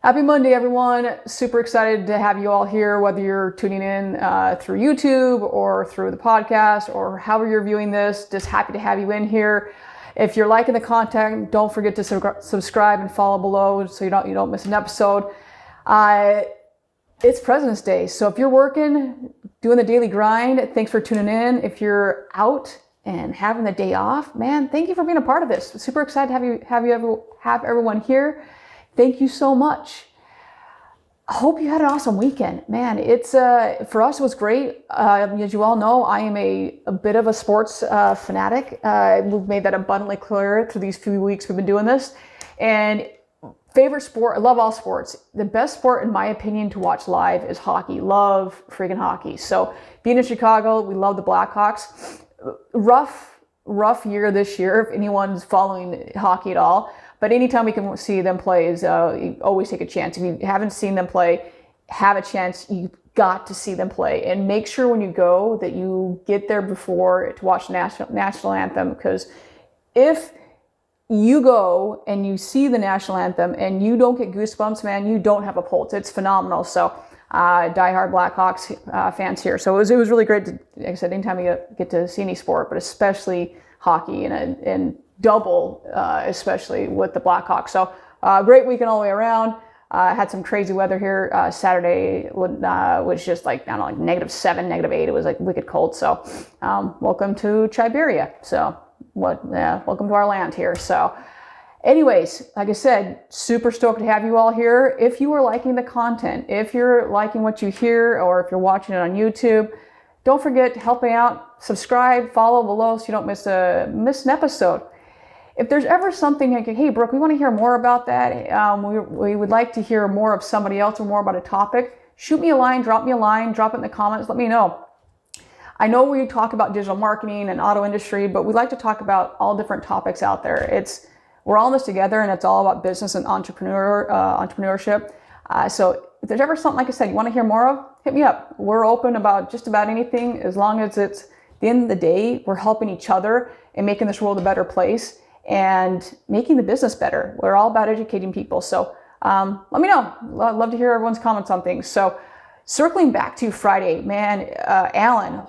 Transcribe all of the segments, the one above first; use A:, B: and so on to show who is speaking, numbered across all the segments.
A: Happy Monday, everyone. Super excited to have you all here, whether you're tuning in through YouTube or through the podcast or however you're viewing this. Just happy to have you in here. If you're liking the content, don't forget to subscribe and follow below so you don't miss an episode. It's President's Day, so if you're working, doing the daily grind, thanks for tuning in. If you're out and having the day off, man, thank you for being a part of this. Super excited to have everyone here. Thank you so much. I hope you had an awesome weekend. Man, it's for us, it was great. As you all know, I am a bit of a sports fanatic. We've made that abundantly clear through these few weeks we've been doing this. And favorite sport, I love all sports. The best sport, in my opinion, to watch live is hockey. Love freaking hockey. So being in Chicago, we love the Blackhawks. Rough year this year, if anyone's following hockey at all. But anytime we can see them play, you always take a chance. If you haven't seen them play, have a chance. You've got to see them play. And make sure when you go that you get there before to watch the national anthem. Because if you go and you see the national anthem and you don't get goosebumps, man, you don't have a pulse. It's phenomenal. So diehard Blackhawks fans here. So it was really great to, like I said, anytime you get to see any sport, but especially hockey and double, especially with the Blackhawks. So great weekend all the way around. Had some crazy weather here. Saturday was just like, I don't know, like -7, -8. It was like wicked cold. So welcome to Siberia. So welcome to our land here. So anyways, like I said, super stoked to have you all here. If you are liking the content, if you're liking what you hear, or if you're watching it on YouTube, don't forget to help me out. Subscribe, follow below so you don't miss an episode. If there's ever something like, hey, Brooke, we want to hear more about that. We would like to hear more of somebody else or more about a topic. Shoot me a line, drop it in the comments, let me know. I know we talk about digital marketing and auto industry, but we like to talk about all different topics out there. We're all in this together, and it's all about business and entrepreneurship. So if there's ever something, like I said, you want to hear more of, hit me up. We're open about just about anything, as long as it's, at the end of the day, we're helping each other and making this world a better place and making the business better. We're all about educating people. So let me know. I'd love to hear everyone's comments on things. So circling back to Friday, man, Alan,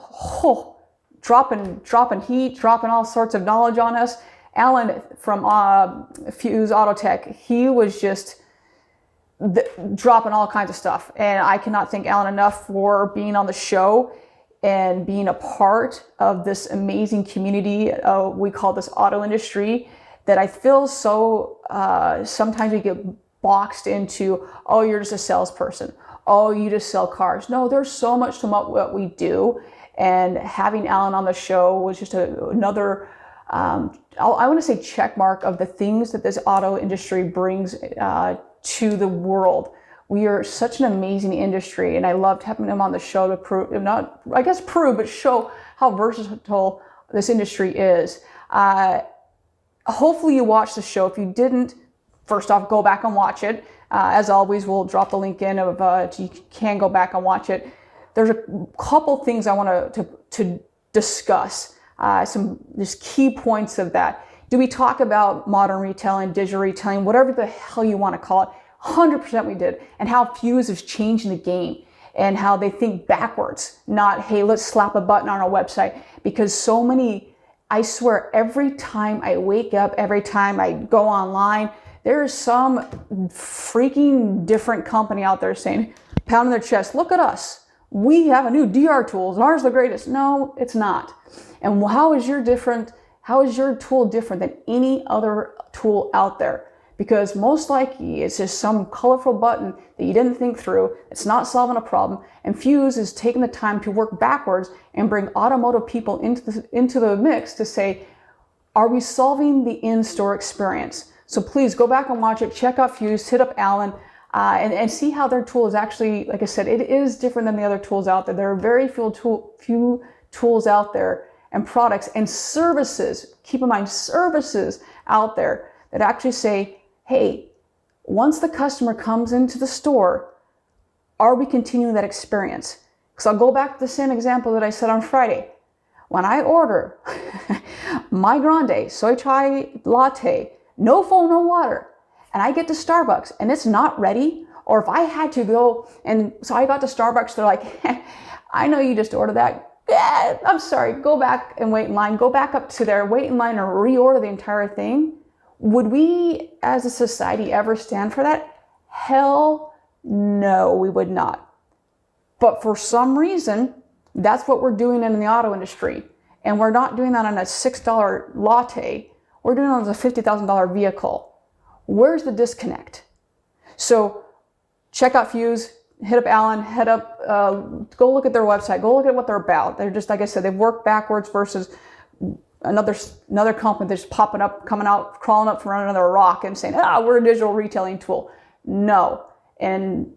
A: dropping heat, dropping all sorts of knowledge on us. Alan from Fuse Autotech, he was just dropping all kinds of stuff. And I cannot thank Alan enough for being on the show and being a part of this amazing community. We call this auto industry, that I feel so, sometimes we get boxed into, oh, you're just a salesperson. Oh, you just sell cars. No, there's so much to what we do. And having Alan on the show was just another, I want to say, check mark of the things that this auto industry brings to the world. We are such an amazing industry, and I loved having him on the show to prove, but show how versatile this industry is. Hopefully you watched the show. If you didn't, first off, go back and watch it. As always, we'll drop the link in so you can go back and watch it. There's a couple things I want to discuss. Some just key points of that. Do we talk about modern retailing, digital retailing, whatever the hell you want to call it? 100% we did. And how Fuse is changing the game and how they think backwards, not, hey, let's slap a button on our website. Because so many, I swear, every time I wake up, every time I go online, there's some freaking different company out there saying, pounding their chest, look at us. We have a new DR tools and ours is the greatest. No, it's not. And how is your tool different than any other tool out there? Because most likely it's just some colorful button that you didn't think through. It's not solving a problem. And Fuse is taking the time to work backwards and bring automotive people into the mix to say, are we solving the in-store experience? So please go back and watch it. Check out Fuse, hit up Alan, and see how their tool is actually, like I said, it is different than the other tools out there. There are very few tools out there and products and services, keep in mind, services out there that actually say, hey, once the customer comes into the store, are we continuing that experience? Because I'll go back to the same example that I said on Friday. When I order my grande soy chai latte, no foam, no water, and I get to Starbucks and it's not ready, Or if I had to go, and so I got to Starbucks, they're like, I know you just ordered that. Yeah, I'm sorry, go back and wait in line. Go back up to there, wait in line and reorder the entire thing. Would we as a society ever stand for that? Hell no, we would not. But for some reason, that's what we're doing in the auto industry. And we're not doing that on a $6 latte. We're doing it on a $50,000 vehicle. Where's the disconnect? So check out Fuse, hit up Alan, go look at their website, go look at what they're about. They're just, like I said, they've worked backwards versus another company that's popping up, coming out, crawling up from under a rock and saying, we're a digital retailing tool. No. And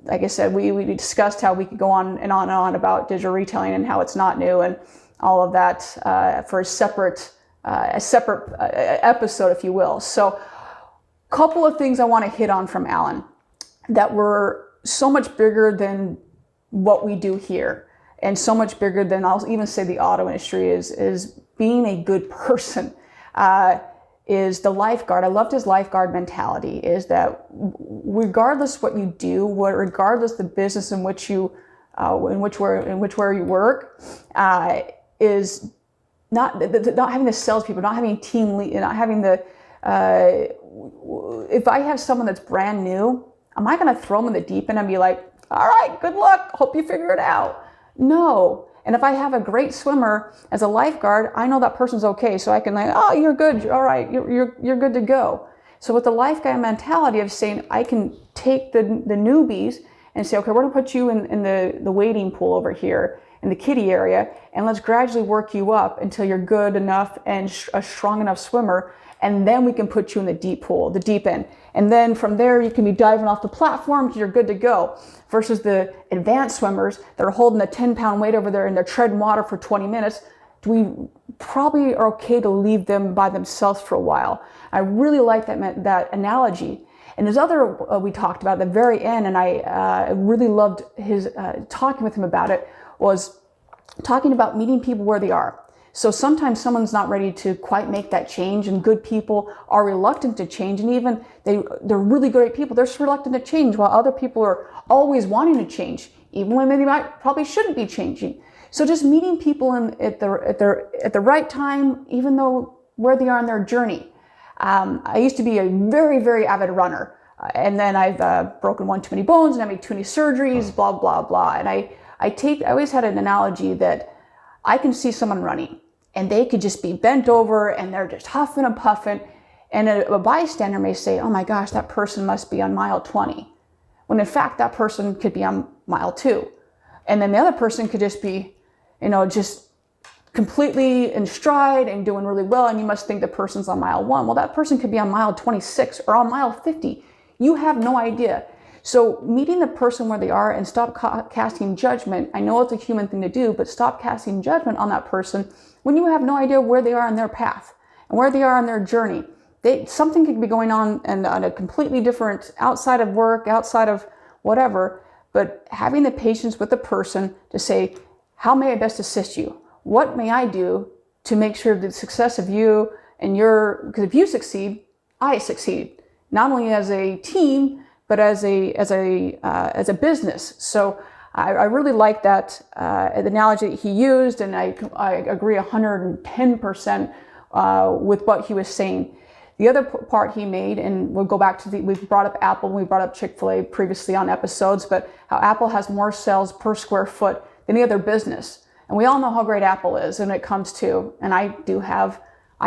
A: like I said, we discussed how we could go on and on and on about digital retailing and how it's not new and all of that for a separate episode, if you will. So a couple of things I want to hit on from Alan that were so much bigger than what we do here and so much bigger than, I'll even say, the auto industry is being a good person, is the lifeguard. I loved his lifeguard mentality, is that regardless what you do, regardless the business in which you where you work, is not having the salespeople, not having team lead, not having the, if I have someone that's brand new, am I going to throw them in the deep end and be like, all right, good luck, hope you figure it out? No. And if I have a great swimmer as a lifeguard, I know that person's okay. So I can you're good. All right. You're good to go. So with the lifeguard mentality of saying, I can take the newbies and say, okay, we're going to put you in the wading pool over here in the kiddie area, and let's gradually work you up until you're good enough and a strong enough swimmer. And then we can put you in the deep pool, the deep end. And then from there, you can be diving off the platform because you're good to go. Versus the advanced swimmers that are holding a 10-pound weight over there and they're treading water for 20 minutes. We probably are okay to leave them by themselves for a while. I really like that analogy. And there's other we talked about at the very end, and I really loved his talking with him about it, was talking about meeting people where they are. So sometimes someone's not ready to quite make that change, and good people are reluctant to change, and even they're really great people, they're reluctant to change, while other people are always wanting to change, even when they probably shouldn't be changing. So just meeting people at the right time, even though where they are in their journey. I used to be a very, very avid runner, and then I've broken one too many bones, and I made too many surgeries, blah, blah, blah. And I always had an analogy that I can see someone running, and they could just be bent over, and they're just huffing and puffing, and a bystander may say, oh my gosh, that person must be on mile 20. When in fact, that person could be on mile 2. And then the other person could just be, just completely in stride and doing really well, and you must think the person's on mile 1. Well, that person could be on mile 26 or on mile 50. You have no idea. So meeting the person where they are and stop casting judgment. I know it's a human thing to do, but stop casting judgment on that person when you have no idea where they are in their path and where they are in their journey. Something could be going on a completely different, outside of work, outside of whatever, but having the patience with the person to say, how may I best assist you? What may I do to make sure the success of you and because if you succeed, I succeed, not only as a team, but as a business. So I really like that analogy that he used, and I agree 110% with what he was saying. The other part he made, and we'll go back to we've brought up Apple, we brought up Chick-fil-A previously on episodes, but how Apple has more sales per square foot than any other business. And we all know how great Apple is when it comes to, and I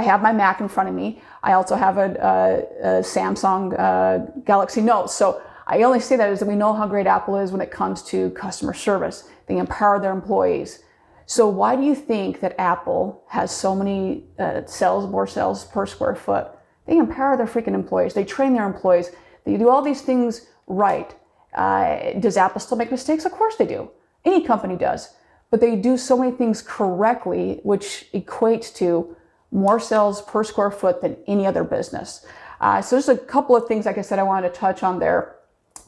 A: have my Mac in front of me. I also have a Samsung Galaxy Note. So I only say that is that we know how great Apple is when it comes to customer service. They empower their employees. So why do you think that Apple has so many more sales per square foot? They empower their freaking employees. They train their employees. They do all these things right. Does Apple still make mistakes? Of course they do. Any company does. But they do so many things correctly, which equates to more sales per square foot than any other business. So there's a couple of things, like I said, I wanted to touch on there.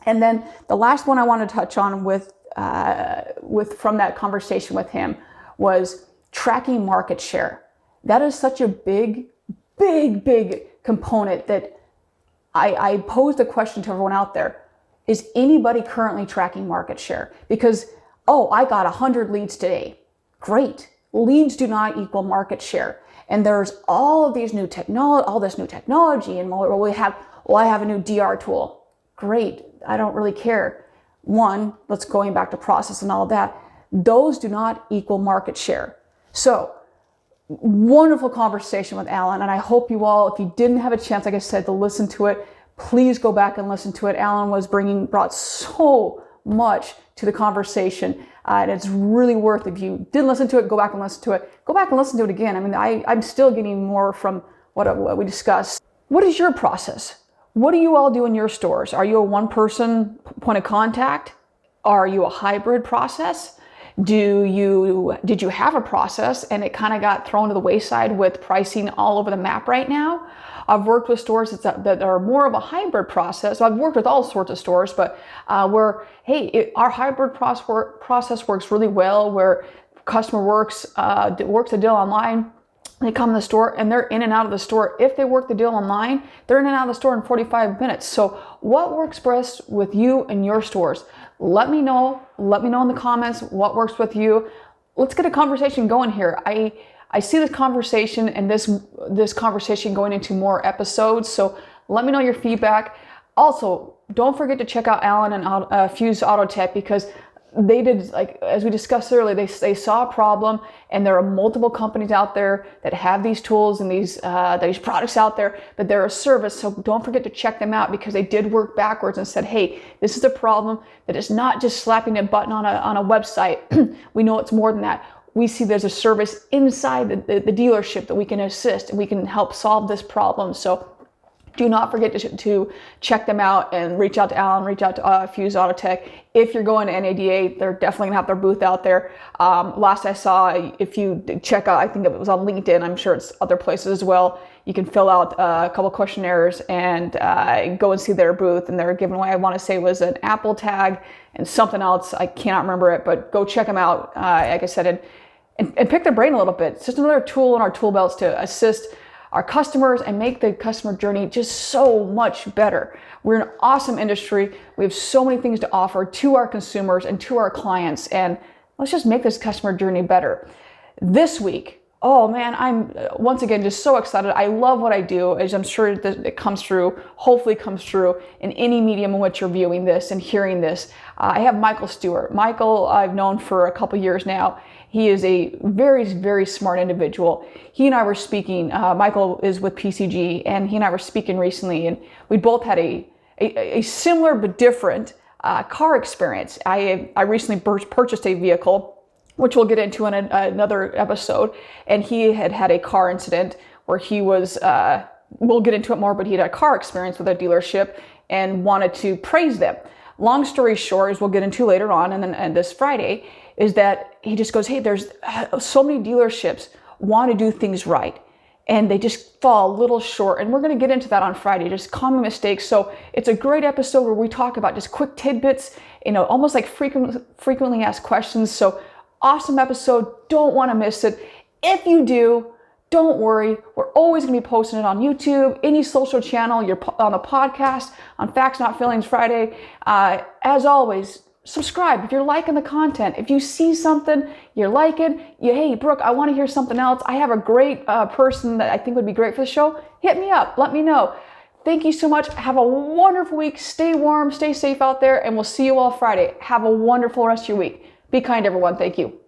A: And then the last one I want to touch on from that conversation with him was tracking market share. That is such a big component that I posed a question to everyone out there. is anybody currently tracking market share? Because, oh, I got 100 leads today. Great. Leads do not equal market share. And there's all of these new technology, and I have a new DR tool. Great. I don't really care. One, let's going back to process and all of that. Those do not equal market share. So, wonderful conversation with Alan, and I hope you all, if you didn't have a chance, like I said, to listen to it, please go back and listen to it. Alan brought so much to the conversation, and it's really worth it. If you didn't listen to it, go back and listen to it. Go back and listen to it again. I mean, I'm still getting more from what we discussed. What is your process? What do you all do in your stores? Are you a one-person point of contact? Are you a hybrid process? Did you have a process and it kind of got thrown to the wayside with pricing all over the map right now? I've worked with stores that are more of a hybrid process. I've worked with all sorts of stores, but our hybrid process works really well, where customer works the deal online. They come in the store and they're in and out of the store. If they work the deal online, they're in and out of the store in 45 minutes. So what works best with you and your stores? Let me know. Let me know in the comments what works with you. Let's get a conversation going here. I see this conversation and this conversation going into more episodes. So let me know your feedback. Also, don't forget to check out Alan and Fuse Autotech, because they did, like as we discussed earlier, they saw a problem, and there are multiple companies out there that have these tools and these products out there, but they're a service. So don't forget to check them out, because they did work backwards and said, hey, this is a problem that is not just slapping a button on a website. We know it's more than that. We see there's a service inside the dealership that we can assist and we can help solve this problem. So do not forget to check them out and reach out to Alan, reach out to Fuse Autotech. If you're going to NADA, they're definitely gonna have their booth out there. Last I saw, if you check out, I think it was on LinkedIn, I'm sure it's other places as well, you can fill out a couple questionnaires and go and see their booth. And they're giving away, I wanna say it was an Apple tag and something else, I cannot remember it, but go check them out, like I said, and pick their brain a little bit. It's just another tool in our tool belts to assist our customers and make the customer journey just so much better. We're an awesome industry. We have so many things to offer to our consumers and to our clients, and let's just make this customer journey better. This week, oh man, I'm once again just so excited. I love what I do, as I'm sure that it comes through, hopefully comes through in any medium in which you're viewing this and hearing this. I have Michael Stewart. Michael, I've known for a couple years now. He is a very, very smart individual. He and I were speaking, Michael is with PCG, and he and I were speaking recently, and we both had a similar but different car experience. I recently purchased a vehicle, which we'll get into in another episode, and he had a car incident where he was, we'll get into it more, but he had a car experience with a dealership and wanted to praise them. Long story short, as we'll get into later on, and this Friday, is that he just goes, hey, there's so many dealerships want to do things right, and they just fall a little short. And we're going to get into that on Friday, just common mistakes. So it's a great episode where we talk about just quick tidbits, almost like frequently asked questions. So awesome episode. Don't want to miss it. If you do, don't worry. We're always going to be posting it on YouTube, any social channel, you're on the podcast, on Facts Not Feelings Friday. As always, subscribe if you're liking the content. If you see something you're liking, hey, Brooke, I want to hear something else. I have a great person that I think would be great for the show. Hit me up. Let me know. Thank you so much. Have a wonderful week. Stay warm. Stay safe out there. And we'll see you all Friday. Have a wonderful rest of your week. Be kind, everyone. Thank you.